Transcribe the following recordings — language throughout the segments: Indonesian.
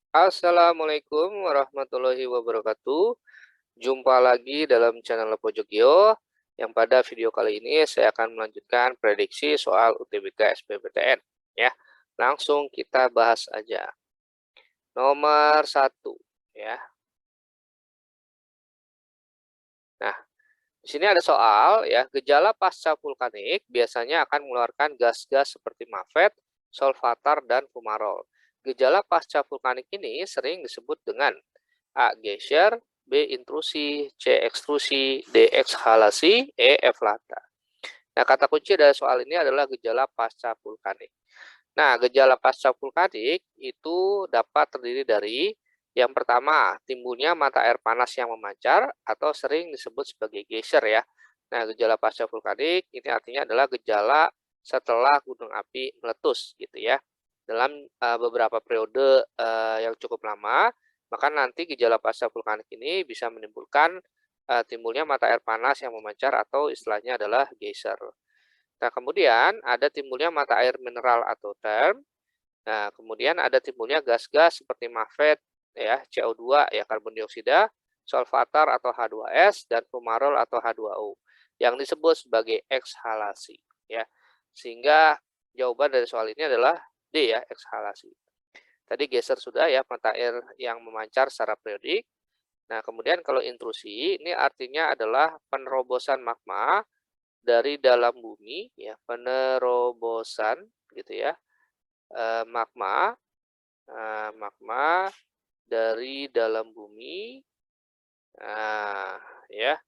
Assalamualaikum warahmatullahi wabarakatuh. Jumpa lagi dalam channel Pojokio, yang pada video kali ini saya akan melanjutkan prediksi soal UTBK SBMPTN. Ya, langsung kita bahas aja. Nomor satu, ya. Nah, di sini ada soal ya, gejala pasca vulkanik biasanya akan mengeluarkan gas-gas seperti mafet, solvatar, dan fumarol. Gejala pasca vulkanik ini sering disebut dengan A. Geysir, B. Intrusi, C. Ekstrusi, D. Ekshalasi, E. Eflata. Nah, kata kunci dari soal ini adalah gejala pasca vulkanik. Nah, gejala pasca vulkanik itu dapat terdiri dari yang pertama, timbulnya mata air panas yang memancar atau sering disebut sebagai geyser ya. Nah, gejala pasca vulkanik ini artinya adalah gejala setelah gunung api meletus gitu ya. Dalam beberapa periode yang cukup lama, maka nanti gejala pasca vulkanik ini bisa menimbulkan timbulnya mata air panas yang memancar atau istilahnya adalah geyser. Nah, kemudian ada timbulnya mata air mineral atau term. Nah, kemudian ada timbulnya gas-gas seperti mafet, ya, CO2, ya, karbon dioksida, solvatar atau H2S, dan fumarol atau H2O, yang disebut sebagai ekshalasi. Ya. Sehingga jawaban dari soal ini adalah D ya, ekshalasi. Tadi geser sudah ya, mata air yang memancar secara periodik. Nah, kemudian kalau intrusi, ini artinya adalah penerobosan magma dari dalam bumi, ya, penerobosan gitu ya, magma dari dalam bumi, ya,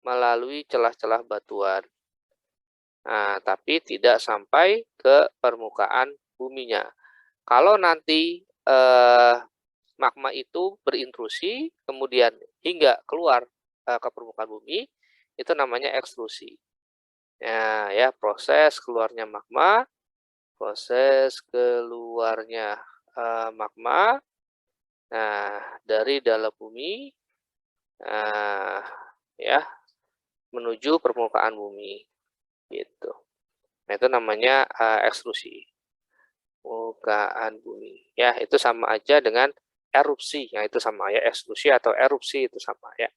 melalui celah-celah batuan. Nah, tapi tidak sampai ke permukaan buminya. Kalau nanti magma itu berintrusi, kemudian hingga keluar ke permukaan bumi, itu namanya ekstrusi. Nah, ya, proses keluarnya magma, magma. Nah, dari dalam bumi, nah, ya, menuju permukaan bumi, gitu. Nah, itu namanya ekstrusi permukaan bumi. Ya, itu sama aja dengan erupsi. Ya, itu sama ya, ekstrusi atau erupsi itu sama ya.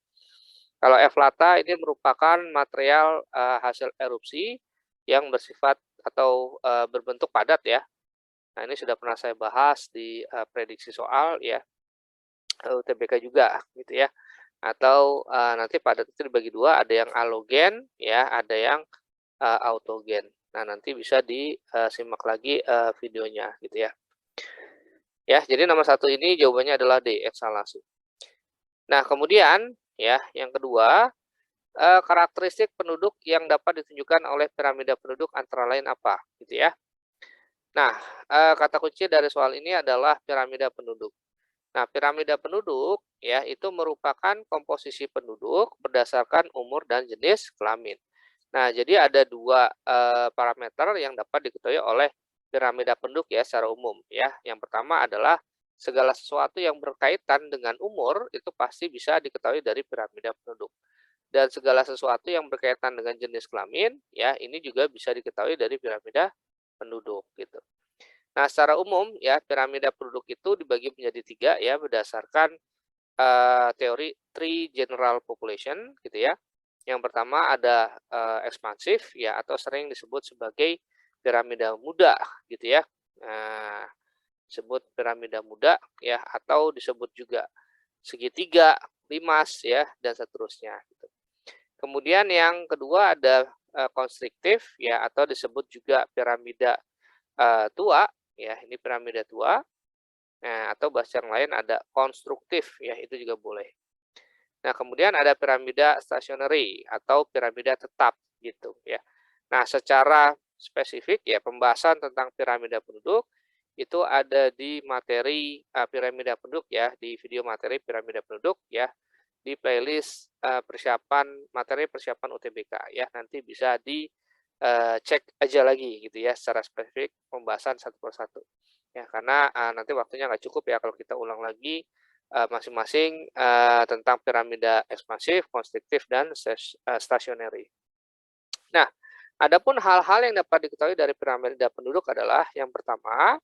Kalau eflata ini merupakan material hasil erupsi yang bersifat atau berbentuk padat ya. Nah, ini sudah pernah saya bahas di prediksi soal ya, UTBK juga gitu ya. Atau nanti padat itu dibagi dua, ada yang alogen ya, ada yang autogen. Nah, nanti bisa disimak lagi videonya gitu ya. Ya, jadi nomor satu ini jawabannya adalah D, eksalasi. Nah, kemudian ya, yang kedua, karakteristik penduduk yang dapat ditunjukkan oleh piramida penduduk antara lain apa gitu ya. Nah, kata kunci dari soal ini adalah piramida penduduk. Nah, piramida penduduk ya itu merupakan komposisi penduduk berdasarkan umur dan jenis kelamin. Nah, jadi ada dua parameter yang dapat diketahui oleh piramida penduduk ya secara umum ya. Yang pertama adalah segala sesuatu yang berkaitan dengan umur itu pasti bisa diketahui dari piramida penduduk. Dan segala sesuatu yang berkaitan dengan jenis kelamin ya ini juga bisa diketahui dari piramida penduduk gitu. Nah, secara umum ya piramida penduduk itu dibagi menjadi tiga ya berdasarkan teori three general population gitu ya. Yang pertama ada ekspansif ya atau sering disebut sebagai piramida muda gitu ya. Nah, disebut piramida muda ya atau disebut juga segitiga, limas ya dan seterusnya gitu. Kemudian yang kedua ada konstriktif ya atau disebut juga piramida tua ya, ini piramida tua. Nah, atau bahasa yang lain ada konstruktif ya, itu juga boleh. Nah, kemudian ada piramida stationary atau piramida tetap gitu ya. Nah, secara spesifik ya pembahasan tentang piramida penduduk itu ada di materi piramida penduduk ya, di video materi piramida penduduk ya, di playlist materi persiapan UTBK ya. Nanti bisa cek aja lagi gitu ya secara spesifik pembahasan satu persatu. Ya, karena nanti waktunya nggak cukup ya kalau kita ulang lagi masing-masing tentang piramida ekspansif, konstriktif, dan stationary. Nah, adapun hal-hal yang dapat diketahui dari piramida penduduk adalah yang pertama,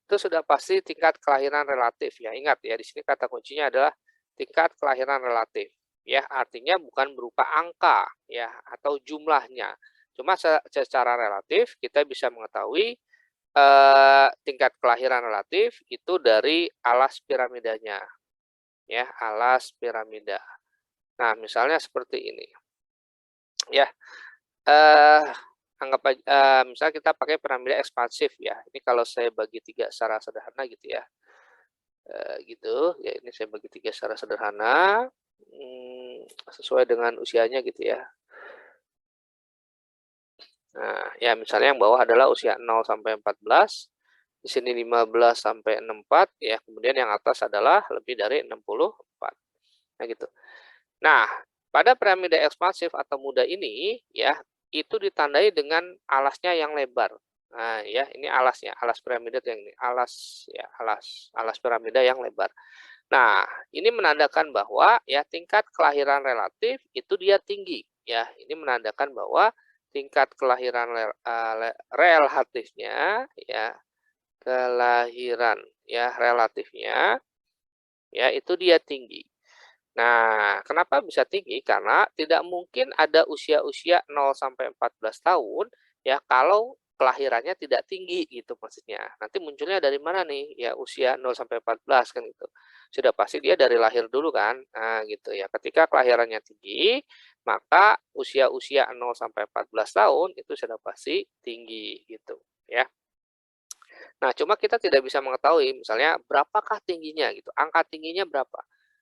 itu sudah pasti tingkat kelahiran relatif ya. Ingat ya, di sini kata kuncinya adalah tingkat kelahiran relatif. Ya, artinya bukan berupa angka ya atau jumlahnya. Cuma secara relatif kita bisa mengetahui tingkat kelahiran relatif itu dari alas piramidanya. Ya, alas piramida. Nah, misalnya seperti ini. Ya, eh anggap aja misalnya kita pakai piramida ekspansif ya. Ini kalau saya bagi 3 secara sederhana gitu ya. Gitu, ya ini saya bagi 3 secara sederhana, sesuai dengan usianya gitu ya. Nah, ya misalnya yang bawah adalah usia 0 sampai 14, di sini 15 sampai 64, ya kemudian yang atas adalah lebih dari 64. Nah gitu. Nah, pada piramida ekspansif atau muda ini ya, itu ditandai dengan alasnya yang lebar. Nah, ya ini alasnya, alas piramida yang ini, alas ya, alas piramida yang lebar. Nah, ini menandakan bahwa ya tingkat kelahiran relatif itu dia tinggi ya. Ini menandakan bahwa tingkat kelahiran relatifnya ya, kelahiran ya relatifnya ya itu dia tinggi. Nah, kenapa bisa tinggi? Karena tidak mungkin ada usia-usia 0 sampai 14 tahun ya kalau kelahirannya tidak tinggi gitu maksudnya. Nanti munculnya dari mana nih? Ya usia 0 sampai 14 kan gitu. Sudah pasti dia dari lahir dulu kan. Nah, gitu ya. Ketika kelahirannya tinggi, maka usia-usia 0 sampai 14 tahun itu sudah pasti tinggi gitu ya. Nah, cuma kita tidak bisa mengetahui misalnya berapakah tingginya gitu, angka tingginya berapa.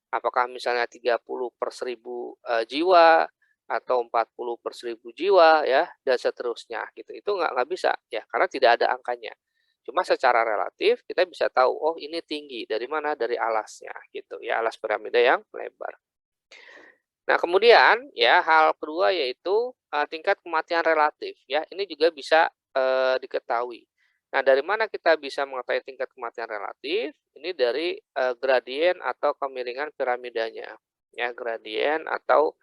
Apakah misalnya 30/1000 jiwa, atau 40/1000 jiwa ya, dan seterusnya gitu. Itu nggak bisa ya, karena tidak ada angkanya. Cuma secara relatif kita bisa tahu, oh ini tinggi, dari mana? Dari alasnya gitu ya, alas piramida yang lebar. Nah, kemudian ya hal kedua yaitu, tingkat kematian relatif ya, ini juga bisa, diketahui. Nah, dari mana kita bisa mengetahui tingkat kematian relatif? Ini dari, gradien atau kemiringan piramidanya, ya gradien atau,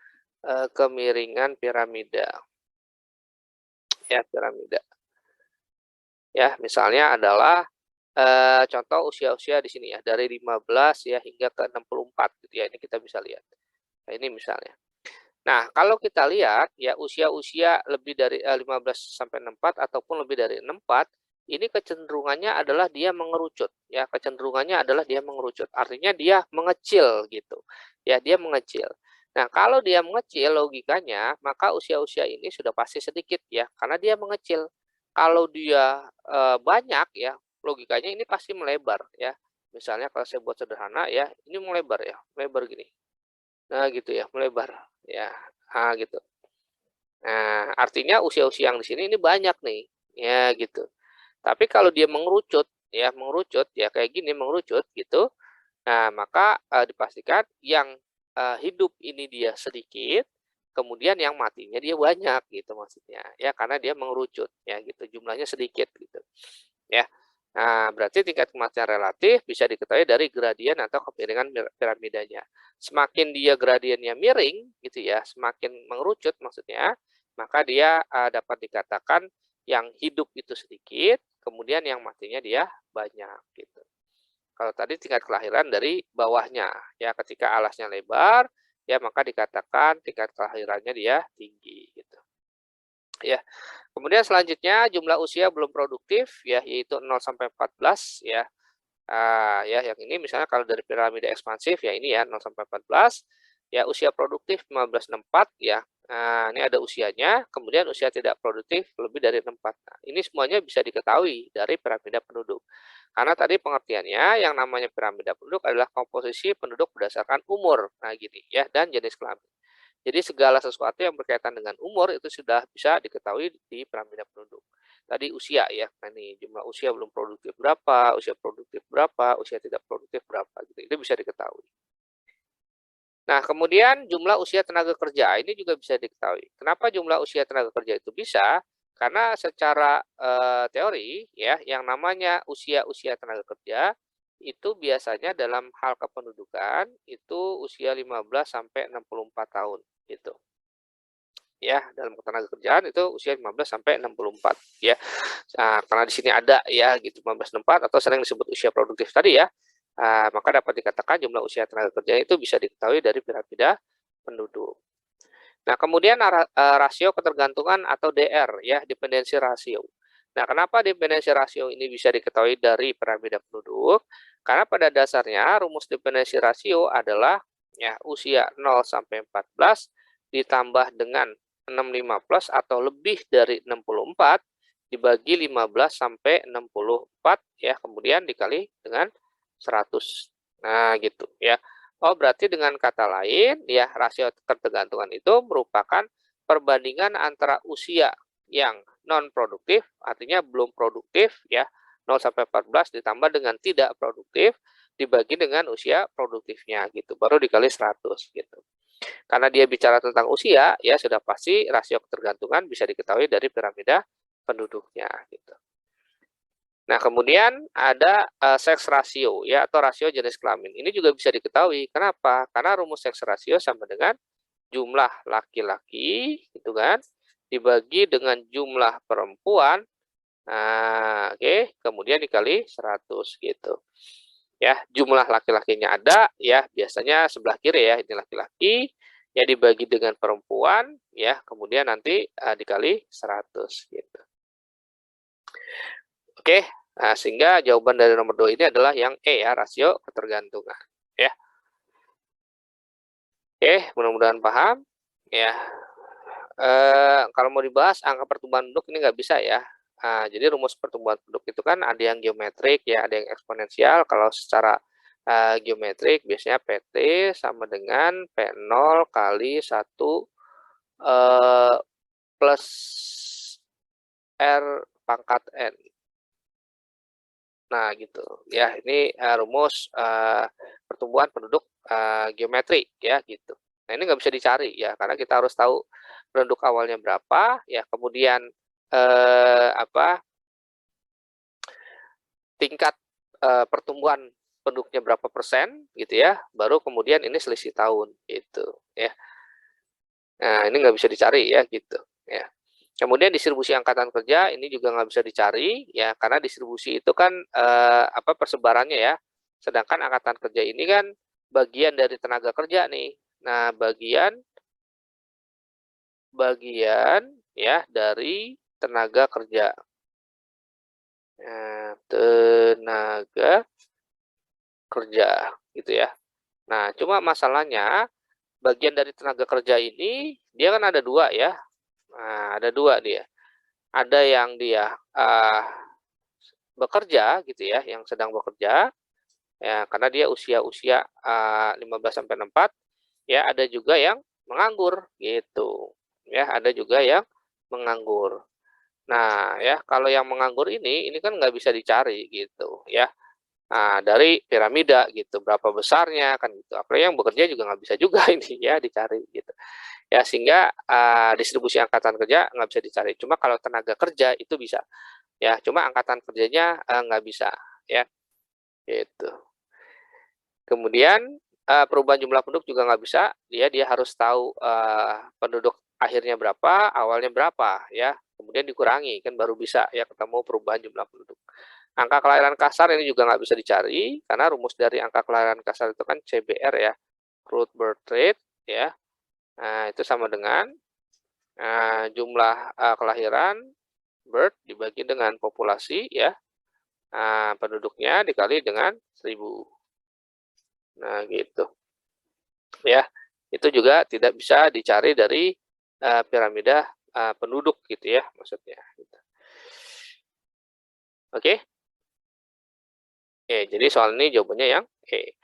kemiringan piramida. Ya, piramida. Ya, misalnya adalah, contoh usia-usia di sini ya, dari 15 ya hingga ke 64 gitu ya, ini kita bisa lihat. Nah, ini misalnya. Nah, kalau kita lihat ya usia-usia lebih dari 15 sampai 64 ataupun lebih dari 64, ini kecenderungannya adalah dia mengerucut ya, kecenderungannya adalah dia mengerucut. Artinya dia mengecil gitu. Ya, dia mengecil. Nah, kalau dia mengecil logikanya, maka usia-usia ini sudah pasti sedikit ya, karena dia mengecil. Kalau dia banyak ya, logikanya ini pasti melebar ya. Misalnya kalau saya buat sederhana ya, ini melebar ya, melebar gini. Nah, gitu ya, melebar. Ya, gitu. Nah, artinya usia-usia yang di sini ini banyak nih. Ya, gitu. Tapi kalau dia mengerucut ya kayak gini mengerucut gitu. Nah, maka dipastikan yang hidup ini dia sedikit, kemudian yang matinya dia banyak gitu maksudnya. Ya, karena dia mengerucut ya gitu, jumlahnya sedikit gitu. Ya. Nah, berarti tingkat kematian relatif bisa diketahui dari gradien atau kemiringan piramidanya. Semakin dia gradiennya miring, gitu ya, semakin mengerucut maksudnya, maka dia dapat dikatakan yang hidup itu sedikit, kemudian yang matinya dia banyak, gitu. Kalau tadi tingkat kelahiran dari bawahnya, ya ketika alasnya lebar, ya maka dikatakan tingkat kelahirannya dia tinggi, gitu. Ya. Kemudian selanjutnya jumlah usia belum produktif ya yaitu 0 sampai 14 ya. Ya yang ini misalnya kalau dari piramida ekspansif ya ini ya 0 sampai 14 ya usia produktif 15/64 ya. Nah, ini ada usianya, kemudian usia tidak produktif lebih dari 64. Nah, ini semuanya bisa diketahui dari piramida penduduk. Karena tadi pengertiannya yang namanya piramida penduduk adalah komposisi penduduk berdasarkan umur. Nah, gini ya dan jenis kelamin. Jadi segala sesuatu yang berkaitan dengan umur itu sudah bisa diketahui di piramida penduduk. Tadi usia ya, nah ini jumlah usia belum produktif berapa, usia produktif berapa, usia tidak produktif berapa gitu. Itu bisa diketahui. Nah, kemudian jumlah usia tenaga kerja ini juga bisa diketahui. Kenapa jumlah usia tenaga kerja itu bisa? Karena secara teori ya, yang namanya usia-usia tenaga kerja itu biasanya dalam hal kependudukan itu usia 15 sampai 64 tahun gitu. ya dalam ketenagakerjaan itu usia 15 sampai 64 ya. Nah, karena di sini ada ya gitu 15-64 atau sering disebut usia produktif tadi ya. Maka dapat dikatakan jumlah usia tenaga kerja itu bisa diketahui dari piramida penduduk. Nah, kemudian rasio ketergantungan atau DR ya, dependensi rasio. Nah, kenapa dependensi rasio ini bisa diketahui dari piramida penduduk? Karena pada dasarnya rumus dependensi rasio adalah ya usia 0 sampai 14 ditambah dengan 65 plus atau lebih dari 64 dibagi 15 sampai 64 ya, kemudian dikali dengan 100. Nah, gitu ya. Oh, berarti dengan kata lain ya rasio ketergantungan itu merupakan perbandingan antara usia yang non produktif, artinya belum produktif ya, 0 sampai 14 ditambah dengan tidak produktif dibagi dengan usia produktifnya gitu, baru dikali 100 gitu. Karena dia bicara tentang usia, ya sudah pasti rasio ketergantungan bisa diketahui dari piramida penduduknya gitu. Nah, kemudian ada seks rasio ya atau rasio jenis kelamin. Ini juga bisa diketahui. Kenapa? Karena rumus seks rasio sama dengan jumlah laki-laki gitu kan dibagi dengan jumlah perempuan. Nah, oke, kemudian dikali 100 gitu. Ya, jumlah laki-lakinya ada ya, biasanya sebelah kiri ya, ini laki-laki ya dibagi dengan perempuan ya, kemudian nanti dikali 100 gitu. Oke, nah sehingga jawaban dari nomor 2 ini adalah yang E ya, rasio ketergantungan ya. Oke, mudah-mudahan paham ya. Kalau mau dibahas angka pertumbuhan penduduk ini nggak bisa ya. Jadi rumus pertumbuhan penduduk itu kan ada yang geometrik ya, ada yang eksponensial. Kalau secara geometrik biasanya PT sama dengan P0 kali 1 plus R pangkat N. Nah, gitu ya. Ini rumus pertumbuhan penduduk geometrik ya gitu. Nah, ini nggak bisa dicari ya karena kita harus tahu penduduk awalnya berapa ya, kemudian tingkat pertumbuhan penduduknya berapa persen gitu ya, baru kemudian ini selisih tahun gitu ya. Nah, ini nggak bisa dicari ya gitu ya. Kemudian distribusi angkatan kerja ini juga nggak bisa dicari ya karena distribusi itu kan persebarannya ya. Sedangkan angkatan kerja ini kan bagian dari tenaga kerja nih. Nah, bagian ya dari tenaga kerja. Tenaga kerja gitu ya. Nah, cuma masalahnya bagian dari tenaga kerja ini dia kan ada dua ya. Nah, ada dua dia. Ada yang dia bekerja gitu ya, yang sedang bekerja ya karena dia usia 15 sampai 64 ya, ada juga yang menganggur gitu. Ya, ada juga yang menganggur. Nah, ya kalau yang menganggur ini kan nggak bisa dicari gitu ya. Nah, dari piramida gitu, berapa besarnya kan gitu. Apalagi yang bekerja juga nggak bisa juga ini ya dicari gitu. Ya, sehingga distribusi angkatan kerja nggak bisa dicari. Cuma kalau tenaga kerja itu bisa. Ya, cuma angkatan kerjanya nggak bisa ya. Gitu. Kemudian perubahan jumlah penduduk juga nggak bisa. Dia harus tahu penduduk akhirnya berapa, awalnya berapa ya. Kemudian dikurangi kan baru bisa ya ketemu perubahan jumlah penduduk. Angka kelahiran kasar ini juga nggak bisa dicari karena rumus dari angka kelahiran kasar itu kan CBR ya, crude birth rate ya. Nah, itu sama dengan jumlah kelahiran birth dibagi dengan populasi ya, penduduknya dikali dengan 1000. Nah, gitu ya. Itu juga tidak bisa dicari dari piramida penduduk gitu ya maksudnya. Gitu. Oke. Oke, jadi soal ini jawabannya yang E.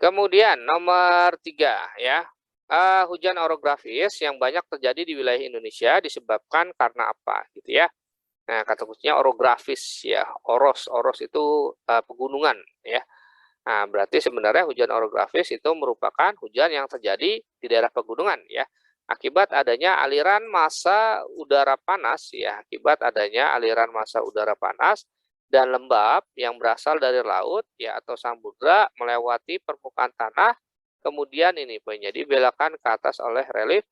Kemudian nomor 3 ya. Hujan orografis yang banyak terjadi di wilayah Indonesia disebabkan karena apa gitu ya. Nah, kata kuncinya orografis ya. Oros itu pegunungan ya. Nah, berarti sebenarnya hujan orografis itu merupakan hujan yang terjadi di daerah pegunungan ya. Akibat adanya aliran massa udara panas ya, akibat adanya aliran massa udara panas dan lembab yang berasal dari laut ya atau samudra melewati permukaan tanah, kemudian ini poinnya dibelokkan ke atas oleh relief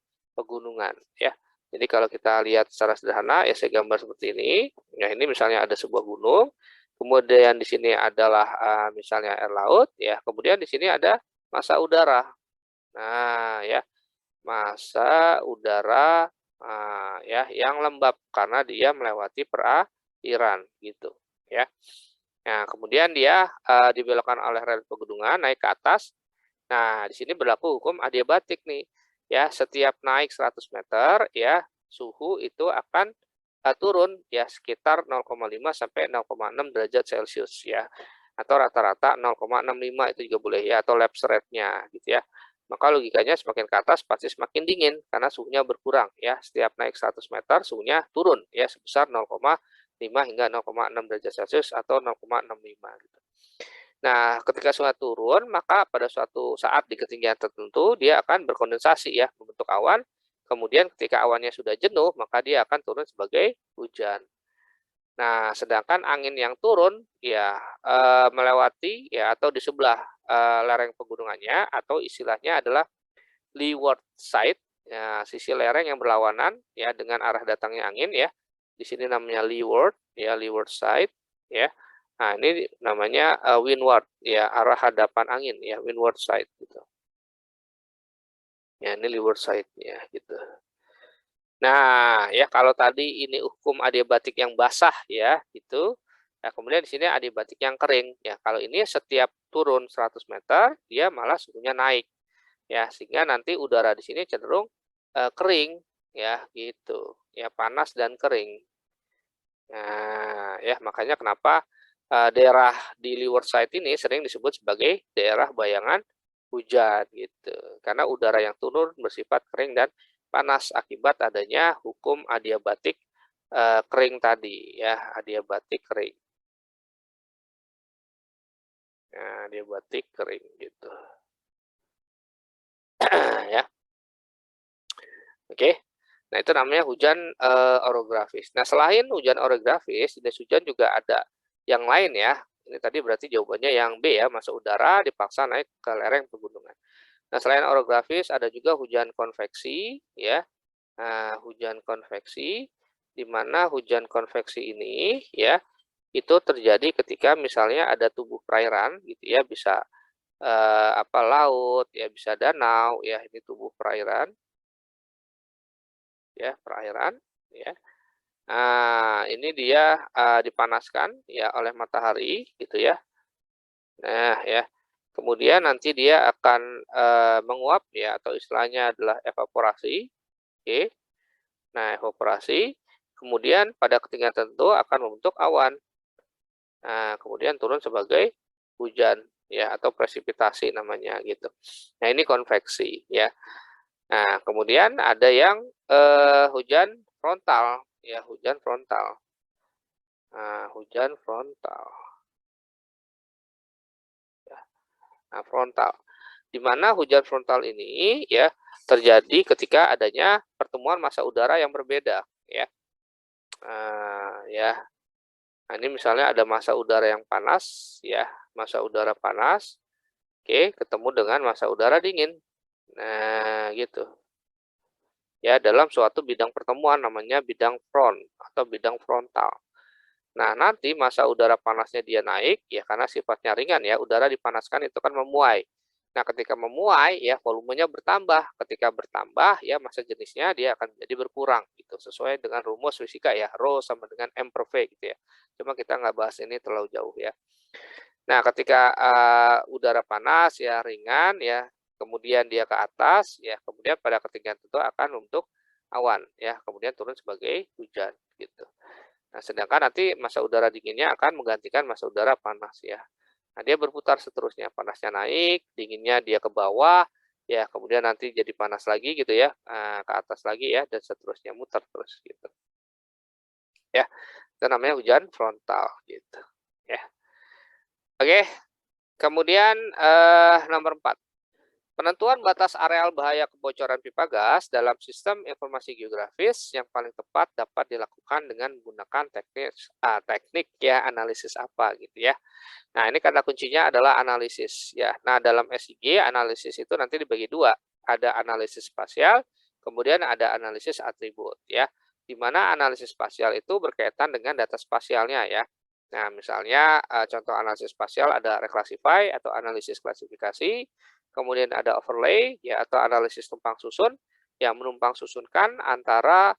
pegunungan ya. Jadi kalau kita lihat secara sederhana ya saya gambar seperti ini. Ya ini misalnya ada sebuah gunung, kemudian di sini adalah misalnya air laut ya, kemudian di sini ada massa udara. Nah, ya, massa udara ya yang lembab karena dia melewati perairan gitu ya. Nah, kemudian dia dibelokkan oleh rel pegunungan naik ke atas. Nah, di sini berlaku hukum adiabatik nih. Ya, setiap naik 100 meter ya, suhu itu akan turun ya sekitar 0,5 sampai 0,6 derajat Celcius ya. Atau rata-rata 0,65 itu juga boleh ya, atau lapse rate-nya gitu ya. Maka logikanya semakin ke atas pasti semakin dingin karena suhunya berkurang ya. Setiap naik 100 meter suhunya turun ya sebesar 0,5 hingga 0,6 derajat Celcius atau 0,65 gitu. Nah, ketika suhu turun, maka pada suatu saat di ketinggian tertentu dia akan berkondensasi ya, membentuk awan. Kemudian ketika awannya sudah jenuh, maka dia akan turun sebagai hujan. Nah, sedangkan angin yang turun ya melewati ya atau di sebelah lereng pegunungannya atau istilahnya adalah leeward side, ya, sisi lereng yang berlawanan ya dengan arah datangnya angin ya. Di sini namanya leeward ya, leeward side ya. Nah, ini namanya windward ya, arah hadapan angin ya, windward side gitu. Ya, ini leeward side-nya gitu. Nah, ya kalau tadi ini hukum adiabatik yang basah ya, gitu. Nah, kemudian di sini adiabatik yang kering. Ya, kalau ini setiap turun 100 meter, dia malah suhunya naik. Ya, sehingga nanti udara di sini cenderung kering ya, gitu. Ya, panas dan kering. Nah, ya makanya kenapa daerah di leeward side ini sering disebut sebagai daerah bayangan hujan gitu. Karena udara yang turun bersifat kering dan panas akibat adanya hukum adiabatik kering tadi ya, adiabatik kering. Nah, adiabatik kering gitu. Ya. Oke. Nah, itu namanya hujan orografis. Nah, selain hujan orografis, jenis hujan juga ada yang lain ya. Ini tadi berarti jawabannya yang B ya, masuk udara dipaksa naik ke lereng pegunungan. Nah, selain orografis ada juga hujan konveksi ya. Nah, hujan konveksi di mana hujan konveksi ini ya itu terjadi ketika misalnya ada tubuh perairan gitu ya, bisa laut ya, bisa danau ya, ini tubuh perairan ya, perairan ya. Nah, ini dia dipanaskan ya oleh matahari gitu ya. Nah, ya. Kemudian nanti dia akan menguap ya atau istilahnya adalah evaporasi. Oke. Nah, evaporasi kemudian pada ketinggian tertentu akan membentuk awan. Nah, kemudian turun sebagai hujan ya atau presipitasi namanya gitu. Nah, ini konveksi ya. Nah, kemudian ada yang hujan frontal ya, hujan frontal. Nah, hujan frontal. Ya. Nah, frontal. Di mana hujan frontal ini ya terjadi ketika adanya pertemuan massa udara yang berbeda ya. Ya. Nah, ini misalnya ada massa udara yang panas ya, massa udara panas. Oke, ketemu dengan massa udara dingin. Nah, gitu. Ya, dalam suatu bidang pertemuan namanya bidang front atau bidang frontal. Nah, nanti massa udara panasnya dia naik, ya karena sifatnya ringan ya, udara dipanaskan itu kan memuai. Nah, ketika memuai, ya volumenya bertambah. Ketika bertambah, ya massa jenisnya dia akan jadi berkurang, gitu. Sesuai dengan rumus fisika ya, Rho sama dengan M per V, gitu ya. Cuma kita nggak bahas ini terlalu jauh ya. Nah, ketika udara panas ya ringan ya, kemudian dia ke atas ya, kemudian pada ketinggian tertentu akan membentuk awan ya, kemudian turun sebagai hujan gitu. Nah, sedangkan nanti massa udara dinginnya akan menggantikan massa udara panas ya. Nah, dia berputar seterusnya, panasnya naik, dinginnya dia ke bawah ya, kemudian nanti jadi panas lagi gitu ya, ke atas lagi ya, dan seterusnya muter terus gitu. Ya, itu namanya hujan frontal gitu ya. Oke, kemudian nomor 4. Penentuan batas areal bahaya kebocoran pipa gas dalam sistem informasi geografis yang paling tepat dapat dilakukan dengan menggunakan teknik ya analisis apa gitu ya. Nah, ini kata kuncinya adalah analisis ya. Nah, dalam SIG analisis itu nanti dibagi dua. Ada analisis spasial, Kemudian ada analisis atribut ya, di mana analisis spasial itu berkaitan dengan data spasialnya ya. Nah, misalnya contoh analisis spasial ada reclassify atau analisis klasifikasi, kemudian ada overlay ya atau analisis tumpang susun yang menumpang susunkan antara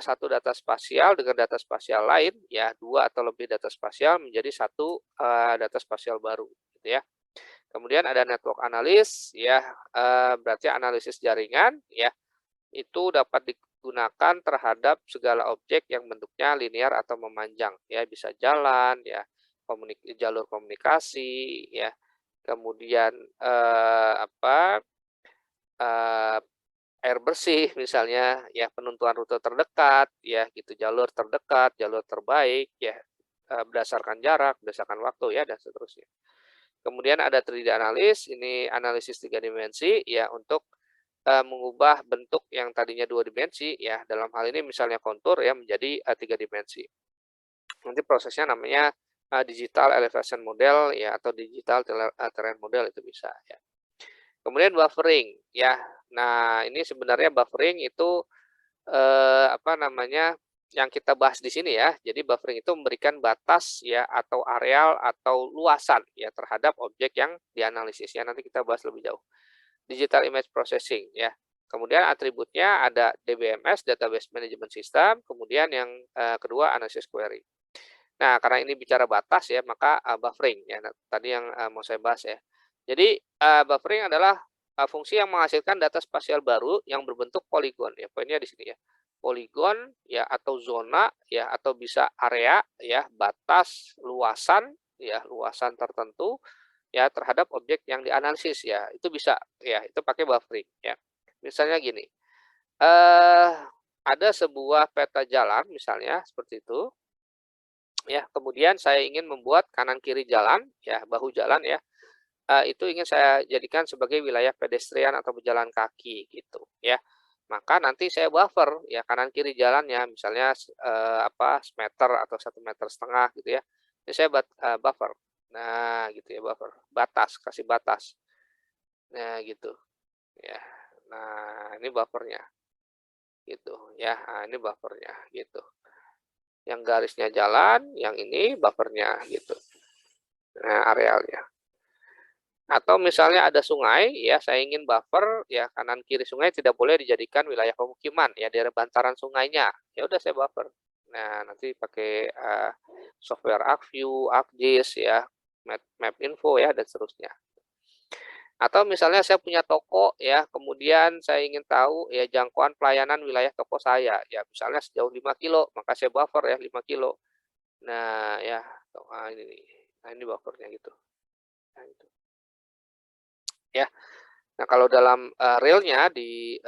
satu data spasial dengan data spasial lain ya, dua atau lebih data spasial menjadi satu data spasial baru gitu ya. Kemudian ada network analis ya, berarti analisis jaringan ya, itu dapat digunakan terhadap segala objek yang bentuknya linear atau memanjang ya, bisa jalan ya, jalur komunikasi ya, kemudian air bersih misalnya ya, penentuan rute terdekat ya gitu, jalur terdekat, jalur terbaik ya, berdasarkan jarak, berdasarkan waktu ya dan seterusnya. Kemudian ada 3D analis, ini analisis 3 dimensi ya untuk mengubah bentuk yang tadinya 2 dimensi ya, dalam hal ini misalnya kontur ya menjadi 3 dimensi. Nanti prosesnya namanya digital elevation model ya atau digital terrain model itu bisa ya. Kemudian buffering ya. Nah, ini sebenarnya buffering itu yang kita bahas di sini ya. Jadi buffering itu memberikan batas ya atau areal atau luasan ya terhadap objek yang dianalisis ya. Nanti kita bahas lebih jauh. Digital image processing ya. Kemudian atributnya ada DBMS, database management system, kemudian yang kedua analysis query. Nah, karena ini bicara batas ya, maka buffering ya. Nah, tadi yang mau saya bahas ya. Jadi buffering adalah fungsi yang menghasilkan data spasial baru yang berbentuk poligon ya. Poinnya di sini ya. Poligon ya atau zona ya atau bisa area ya, batas, luasan ya, luasan tertentu ya terhadap objek yang dianalisis ya. Itu bisa ya, itu pakai buffering ya. Misalnya gini. Ada sebuah peta jalan misalnya seperti itu. Ya, kemudian saya ingin membuat kanan kiri jalan ya, bahu jalan ya. Itu ingin saya jadikan sebagai wilayah pedestrian atau berjalan kaki gitu ya. Maka nanti saya buffer ya kanan kiri jalannya misalnya semeter atau 1,5 meter gitu ya. Ini saya buffer. Nah, gitu ya buffer. Batas, kasih batas. Nah, gitu. Ya. Nah, ini buffernya. Gitu ya. Nah, ini buffernya gitu. Yang garisnya jalan, yang ini buffernya gitu. Nah, arealnya. Atau misalnya ada sungai, ya saya ingin buffer, ya kanan kiri sungai tidak boleh dijadikan wilayah pemukiman, ya daerah bantaran sungainya. Ya udah saya buffer. Nah, nanti pakai software ArcView, ArcGIS, ya, map info, ya, dan seterusnya. Atau misalnya saya punya toko, ya, kemudian saya ingin tahu, ya, jangkauan pelayanan wilayah toko saya, ya, misalnya sejauh 5 kilo, maka saya buffer, ya, 5 kilo. Nah, ya, ini buffernya gitu. Nah, itu. Ya. Nah, kalau dalam realnya di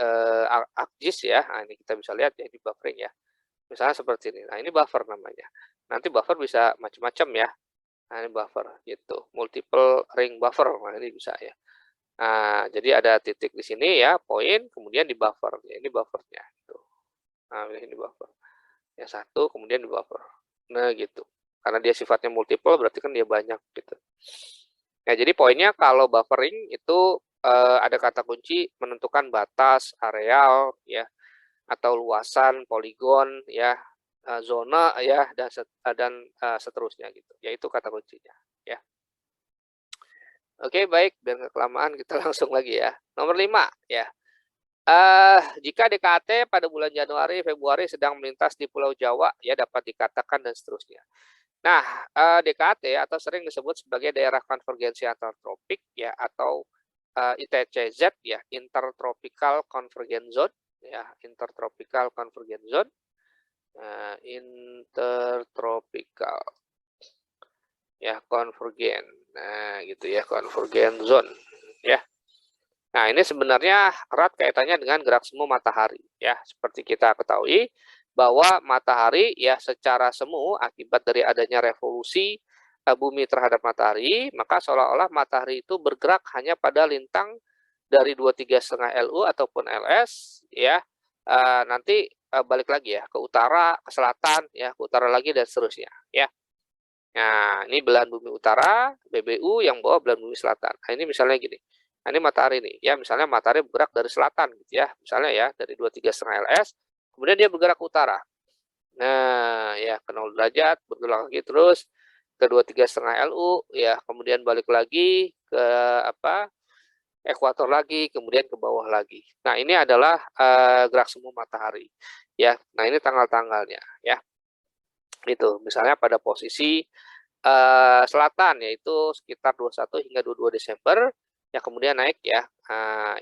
ArcGIS ya, nah ini kita bisa lihat ya di buffering ya. Misalnya seperti ini. Nah, ini buffer namanya. Nanti buffer bisa macam-macam ya. Nah, ini buffer gitu. Multiple ring buffer. Nah, ini bisa ya. Nah, jadi ada titik di sini ya, poin, kemudian di buffer. Ya, ini buffernya gitu. Nah, ini buffer. Yang satu kemudian di buffer. Nah, gitu. Karena dia sifatnya multiple berarti kan dia banyak gitu. Nah, jadi poinnya kalau buffering itu ada kata kunci menentukan batas, areal, ya, atau luasan, poligon, ya, zona, ya, dan seterusnya gitu. Yaitu kata kuncinya, ya. Oke, baik, biar nggak kelamaan kita langsung lagi ya. Nomor 5, ya. Jika DKAT pada bulan Januari, Februari sedang melintas di Pulau Jawa, ya dapat dikatakan dan seterusnya. Nah, DKAT atau sering disebut sebagai daerah konvergensi antar tropik ya atau ITCZ ya, Intertropical Convergence Zone ya, Intertropical Convergence Zone. Intertropical ya, convergent. Nah, gitu ya, convergence zone ya. Nah, ini sebenarnya erat kaitannya dengan gerak semu matahari ya. Seperti kita ketahui bahwa matahari ya secara semu akibat dari adanya revolusi bumi terhadap matahari, maka seolah-olah matahari itu bergerak hanya pada lintang dari 23,5 LU ataupun LS ya. Nanti balik lagi ya ke utara, ke selatan ya, ke utara lagi dan seterusnya ya. Nah, ini belahan bumi utara, BBU yang bawa belahan bumi selatan. Nah, ini misalnya gini. Nah, ini matahari nih, ya misalnya matahari bergerak dari selatan gitu ya, misalnya ya dari 23,5 LS, kemudian dia bergerak ke utara. Nah, ya ke 0 derajat, bergerak lagi terus ke 23,5 LU, ya kemudian balik lagi ke apa, ekuator lagi, kemudian ke bawah lagi. Nah, ini adalah gerak semu matahari, ya. Nah, ini tanggal-tanggalnya, ya. Itu, misalnya pada posisi selatan, yaitu sekitar 21 hingga 22 Desember, ya kemudian naik ya,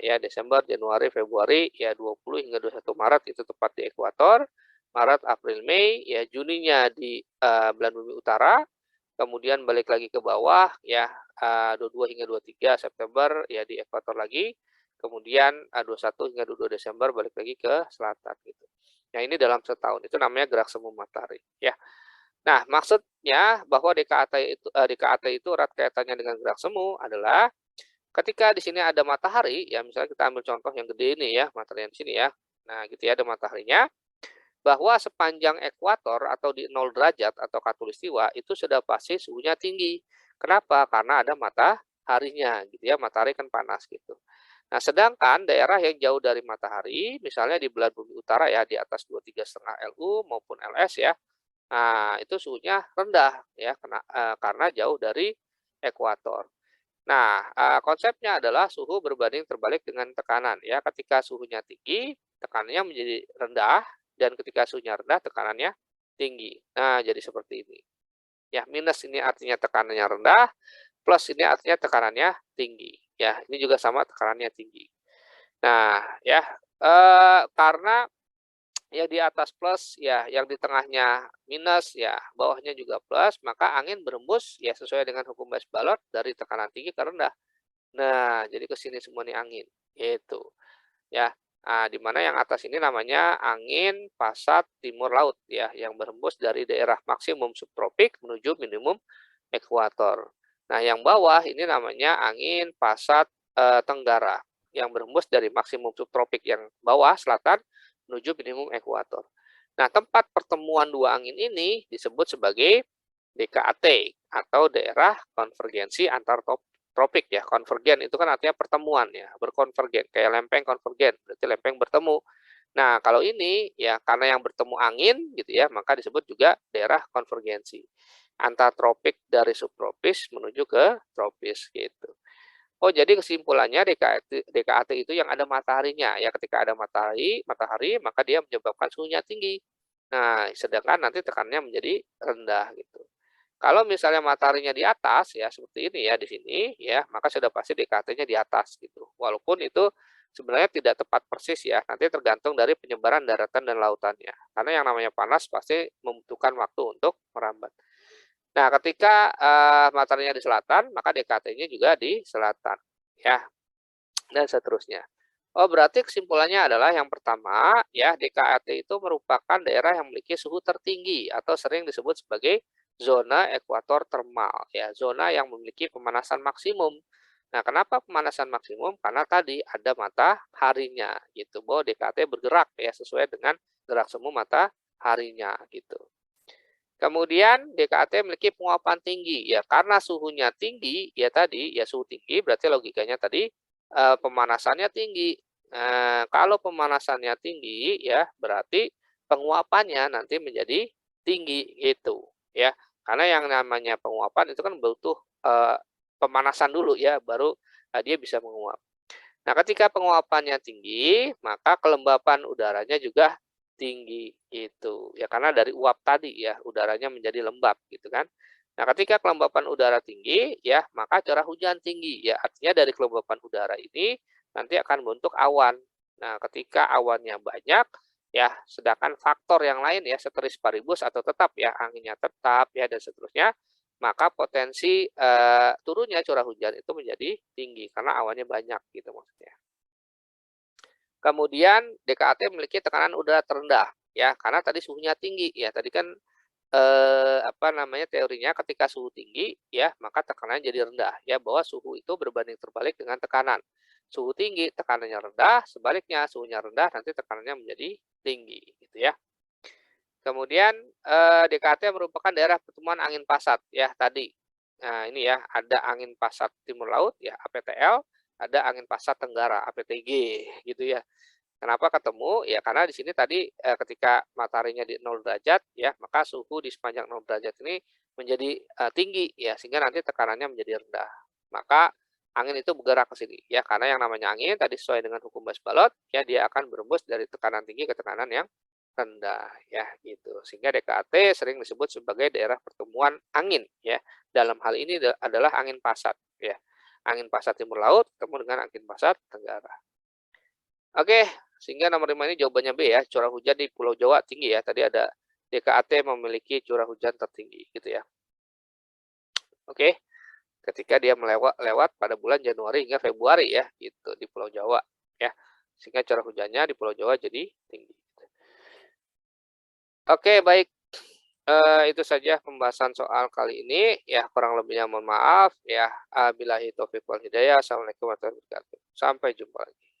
ya Desember, Januari, Februari, ya 20 hingga 21 Maret itu tepat di ekuator, Maret, April, Mei, ya Juninya di belahan bumi utara, kemudian balik lagi ke bawah, ya 22 hingga 23 September, ya di ekuator lagi, kemudian 21 hingga 22 Desember balik lagi ke selatan gitu. Nah, ini dalam setahun, itu namanya gerak semu matahari, ya. Nah, maksudnya bahwa DKAT itu erat kaitannya dengan gerak semu adalah ketika di sini ada matahari, ya misalnya kita ambil contoh yang gede ini ya, matahari yang di sini ya. Nah, gitu ya, ada mataharinya, bahwa sepanjang ekuator atau di 0 derajat atau khatulistiwa itu sudah pasti suhunya tinggi. Kenapa? Karena ada mataharinya, gitu ya, matahari kan panas gitu. Nah, sedangkan daerah yang jauh dari matahari, misalnya di belahan bumi utara ya, di atas 23,5 LU maupun LS ya, nah, itu suhunya rendah ya karena jauh dari ekuator. Nah, konsepnya adalah suhu berbanding terbalik dengan tekanan ya. Ketika suhunya tinggi, tekanannya menjadi rendah dan ketika suhunya rendah, tekanannya tinggi. Nah, jadi seperti ini. Ya, minus ini artinya tekanannya rendah, plus ini artinya tekanannya tinggi. Ya, ini juga sama tekanannya tinggi. Nah, ya karena ya di atas plus, ya yang di tengahnya minus, ya bawahnya juga plus, maka angin berembus ya sesuai dengan hukum Weis-Balot dari tekanan tinggi ke rendah. Nah, jadi ke sini semua nih angin, itu ya. Nah, di mana yang atas ini namanya angin pasat timur laut ya, yang berembus dari daerah maksimum subtropik menuju minimum ekuator. Nah, yang bawah ini namanya angin pasat tenggara yang berembus dari maksimum subtropik yang bawah selatan menuju minimum ekuator. Nah, tempat pertemuan dua angin ini disebut sebagai DKAT atau daerah konvergensi antar tropik ya. Konvergen itu kan artinya pertemuan ya, berkonvergen kayak lempeng konvergen, berarti lempeng bertemu. Nah, kalau ini ya karena yang bertemu angin gitu ya, maka disebut juga daerah konvergensi antar tropik dari subtropis menuju ke tropis gitu. Oh, jadi kesimpulannya DKAT itu yang ada mataharinya. Ya, ketika ada matahari, maka dia menyebabkan suhunya tinggi. Nah, sedangkan nanti tekanannya menjadi rendah gitu. Kalau misalnya mataharinya di atas, ya seperti ini ya di sini, ya maka sudah pasti DKAT-nya di atas gitu. Walaupun itu sebenarnya tidak tepat persis ya, nanti tergantung dari penyebaran daratan dan lautannya. Karena yang namanya panas pasti membutuhkan waktu untuk merambat. Nah, ketika mataharinya di selatan, maka DKT-nya juga di selatan, ya, dan seterusnya. Oh, berarti kesimpulannya adalah yang pertama, ya, DKAT itu merupakan daerah yang memiliki suhu tertinggi atau sering disebut sebagai zona ekuator termal, ya, zona yang memiliki pemanasan maksimum. Nah, kenapa pemanasan maksimum? Karena tadi ada mataharinya, gitu. Bahwa DKAT bergerak ya sesuai dengan gerak semu mataharinya, gitu. Kemudian DKAT memiliki penguapan tinggi, ya karena suhunya tinggi, ya tadi, ya suhu tinggi berarti logikanya tadi pemanasannya tinggi. Kalau pemanasannya tinggi, ya berarti penguapannya nanti menjadi tinggi gitu, ya. Karena yang namanya penguapan itu kan butuh pemanasan dulu ya, baru dia bisa menguap. Nah, ketika penguapannya tinggi, maka kelembapan udaranya juga tinggi gitu. Ya karena dari uap tadi ya, udaranya menjadi lembab gitu kan. Nah, ketika kelembapan udara tinggi ya, maka curah hujan tinggi ya. Artinya dari kelembapan udara ini nanti akan membentuk awan. Nah, ketika awannya banyak ya, sedangkan faktor yang lain ya, ceteris paribus atau tetap ya, anginnya tetap ya dan seterusnya, maka potensi turunnya curah hujan itu menjadi tinggi karena awannya banyak gitu maksudnya. Kemudian DKAT memiliki tekanan udara terendah ya karena tadi suhunya tinggi ya. Tadi kan apa namanya teorinya ketika suhu tinggi ya maka tekanannya jadi rendah ya bahwa suhu itu berbanding terbalik dengan tekanan. Suhu tinggi tekanannya rendah, sebaliknya suhunya rendah nanti tekanannya menjadi tinggi gitu ya. Kemudian DKT merupakan daerah pertemuan angin pasat ya tadi. Nah, ini ya ada angin pasat timur laut ya APTL, ada angin pasat tenggara, APTG gitu ya. Kenapa ketemu? Ya karena di sini tadi, ketika mataharinya di 0 derajat ya, maka suhu di sepanjang 0 derajat ini menjadi, tinggi ya, sehingga nanti tekanannya menjadi rendah. Maka angin itu bergerak ke sini ya, karena yang namanya angin tadi sesuai dengan hukum Bush-Ballot ya, dia akan berembus dari tekanan tinggi ke tekanan yang rendah ya, gitu. Sehingga DKAT sering disebut sebagai daerah pertemuan angin ya. Dalam hal ini adalah angin pasat ya. Angin pasat timur laut ketemu dengan angin pasat tenggara. Oke, sehingga nomor 5 ini jawabannya B ya, curah hujan di Pulau Jawa tinggi ya. Tadi ada DKAT memiliki curah hujan tertinggi gitu ya. Oke, ketika dia lewat pada bulan Januari hingga Februari ya, gitu di Pulau Jawa ya. Sehingga curah hujannya di Pulau Jawa jadi tinggi. Oke, baik. Itu saja pembahasan soal kali ini ya, kurang lebihnya mohon maaf ya. Billahi taufiq wal hidayah. Assalamualaikum warahmatullahi wabarakatuh. Sampai jumpa lagi.